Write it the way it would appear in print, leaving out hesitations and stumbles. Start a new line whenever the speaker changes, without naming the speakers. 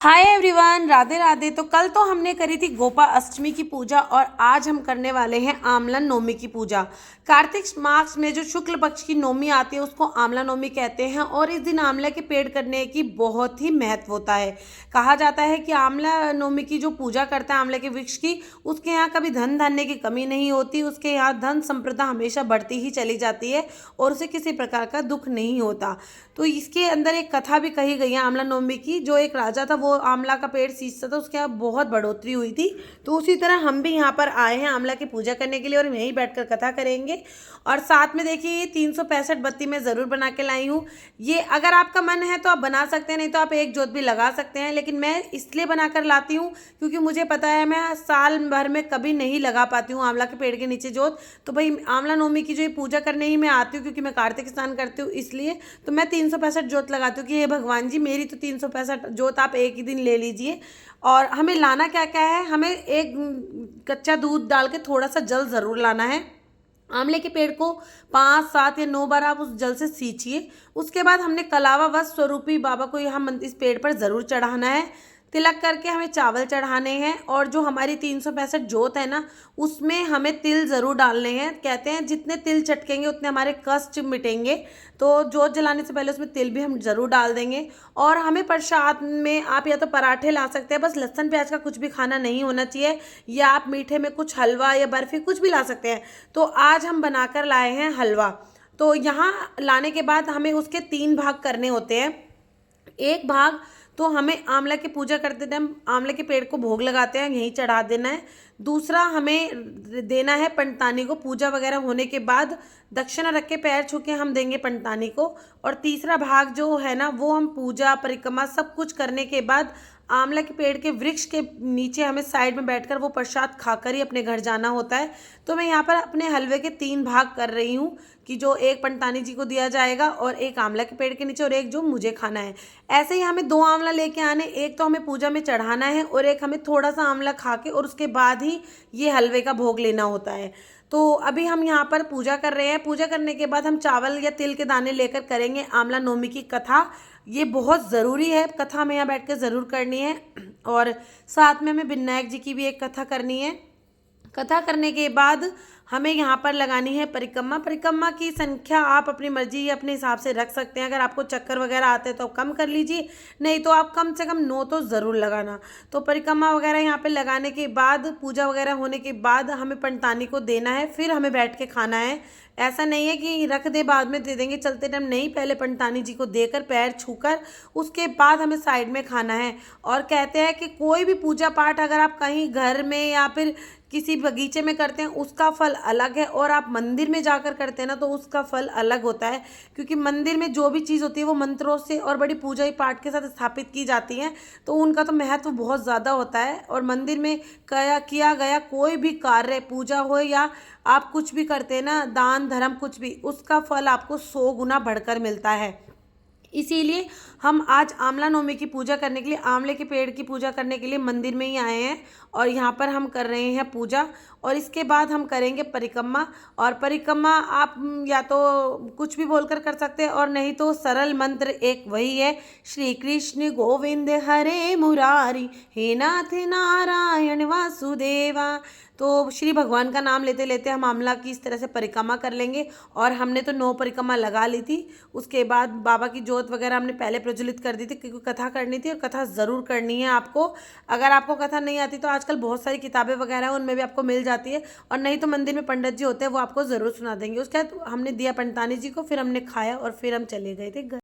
Hi everyone, Radhe Radhe. तो कल तो हमने करी थी गोपा अष्टमी की पूजा और आज हम करने वाले हैं आंवला नवमी की पूजा। कार्तिक मास में जो शुक्ल पक्ष की नवमी आती है उसको आंवला नवमी कहते हैं और इस दिन आंवला के पेड़ करने की बहुत ही महत्व होता है। कहा जाता है कि आंवला नवमी की जो पूजा करता है आंवले के वृक्ष की, उसके यहाँ कभी धन धान्य की कमी नहीं होती, उसके यहाँ धन संपदा हमेशा बढ़ती ही चली जाती है और उसे किसी प्रकार का दुख नहीं होता। तो इसके अंदर एक कथा भी कही गई है आंवला नवमी की। जो एक राजा था वो आंवला का पेड़ सींचता था, उसके यहाँ बहुत बढ़ोतरी हुई थी। तो उसी तरह हम भी यहाँ पर आए हैं आंवला की पूजा करने के लिए और यहीं बैठकर कथा करेंगे। और साथ में देखिए ये 365 बत्ती मैं ज़रूर बना के लाई हूँ। ये अगर आपका मन है तो आप बना सकते हैं, नहीं तो आप एक जोत भी लगा सकते हैं, लेकिन मैं इसलिए बनाकर लाती हूँ क्योंकि मुझे पता है मैं साल भर में कभी नहीं लगा पाती हूँ आंवला के पेड़ के नीचे जोत। तो भाई आंवला नवमी की जो ये पूजा करने ही मैं आती हूँ क्योंकि मैं कार्तिक स्नान करती हूँ, इसलिए तो मैं 365 जोत लगाती हूँ कि हे भगवान जी मेरी तो 365 जोत आप एक ही दिन ले लीजिए। और हमें लाना क्या क्या है, हमें एक कच्चा दूध डाल के थोड़ा सा जल ज़रूर लाना है। आंवले के पेड़ को 5 7 या 9 बार आप उस जल से सींचिए। उसके बाद हमने कलावा वस्त्र स्वरूपी बाबा को यहाँ इस पेड़ पर ज़रूर चढ़ाना है। तिलक करके हमें चावल चढ़ाने हैं और जो हमारी 365 जोत है ना उसमें हमें तिल ज़रूर डालने हैं। कहते हैं जितने तिल चटकेंगे उतने हमारे कष्ट मिटेंगे। तो जोत जलाने से पहले उसमें तिल भी हम ज़रूर डाल देंगे। और हमें प्रसाद में आप या तो पराठे ला सकते हैं, बस लहसुन प्याज का कुछ भी खाना नहीं होना चाहिए, या आप मीठे में कुछ हलवा या बर्फ़ी कुछ भी ला सकते हैं। तो आज हम बनाकर लाए हैं हलवा। तो यहाँ लाने के बाद हमें उसके 3 भाग करने होते हैं। एक भाग तो हमें आंवला की पूजा करते टाइम आंवले के पेड़ को भोग लगाते हैं यहीं चढ़ा देना है। दूसरा हमें देना है पंडतानी को, पूजा वगैरह होने के बाद दक्षिणा रख के पैर छू के हम देंगे पंडतानी को। और तीसरा भाग जो है ना वो हम पूजा परिक्रमा सब कुछ करने के बाद आंवला के पेड़ के वृक्ष के नीचे हमें साइड में बैठकर वो प्रसाद खाकर ही अपने घर जाना होता है। तो मैं यहाँ पर अपने हलवे के 3 भाग कर रही हूँ कि जो एक पंडतानी जी को दिया जाएगा और एक आंवला के पेड़ के नीचे और एक जो मुझे खाना है। ऐसे ही हमें 2 आंवला लेके आने, एक तो हमें पूजा में चढ़ाना है और एक हमें थोड़ा सा आंवला खा के और उसके बाद ही ये हलवे का भोग लेना होता है। तो अभी हम यहाँ पर पूजा कर रहे हैं। पूजा करने के बाद हम चावल या तिल के दाने लेकर करेंगे आंवला नवमी की कथा। ये बहुत ज़रूरी है, कथा हमें यहाँ बैठ कर ज़रूर करनी है। और साथ में हमें विनायक जी की भी एक कथा करनी है। कथा करने के बाद हमें यहाँ पर लगानी है परिक्रमा। परिक्रमा की संख्या आप अपनी मर्जी या अपने हिसाब से रख सकते हैं। अगर आपको चक्कर वगैरह आते हैं तो कम कर लीजिए, नहीं तो आप कम से कम 9 तो ज़रूर लगाना। तो परिक्रमा वगैरह यहाँ पे लगाने के बाद पूजा वगैरह होने के बाद हमें पंडतानी को देना है, फिर हमें बैठ के खाना है। ऐसा नहीं है कि रख दे बाद में दे देंगे चलते टाइम, नहीं, पहले पंडतानी जी को देकर पैर छूकर उसके बाद हमें साइड में खाना है। और कहते हैं कि कोई भी पूजा पाठ अगर आप कहीं घर में या फिर किसी बगीचे में करते हैं उसका फल अलग है, और आप मंदिर में जाकर करते हैं ना तो उसका फल अलग होता है। क्योंकि मंदिर में जो भी चीज़ होती है वो मंत्रों से और बड़ी पूजा पाठ के साथ स्थापित की जाती है, तो उनका तो महत्व बहुत ज़्यादा होता है। और मंदिर में किया गया कोई भी कार्य, पूजा हो या आप कुछ भी करते हैं ना, दान धर्म कुछ भी, उसका फल आपको 100 गुना बढ़कर मिलता है। इसीलिए हम आज आंवला नवमी की पूजा करने के लिए, आंवले के पेड़ की पूजा करने के लिए मंदिर में ही आए हैं और यहाँ पर हम कर रहे हैं पूजा। और इसके बाद हम करेंगे परिक्रमा। और परिक्रमा आप या तो कुछ भी बोलकर कर सकते हैं और नहीं तो सरल मंत्र एक वही है, श्री कृष्ण गोविंद हरे मुरारी हे नाथ नारायण वासुदेवा। तो श्री भगवान का नाम लेते लेते हम आंवला की इस तरह से परिक्रमा कर लेंगे। और हमने तो 9 परिक्रमा लगा ली थी। उसके बाद बाबा की जोत वगैरह हमने पहले प्रज्वलित कर दी थी क्योंकि कथा करनी थी और कथा ज़रूर करनी है आपको। अगर आपको कथा नहीं आती तो आजकल बहुत सारी किताबें वगैरह हैं, उनमें भी आपको मिल जाती है। और नहीं तो मंदिर में पंडित जी होते हैं, वो आपको ज़रूर सुना देंगे। उसके बाद हमने दिया पंडतानी जी को, फिर हमने खाया और फिर हम चले गए थे घर।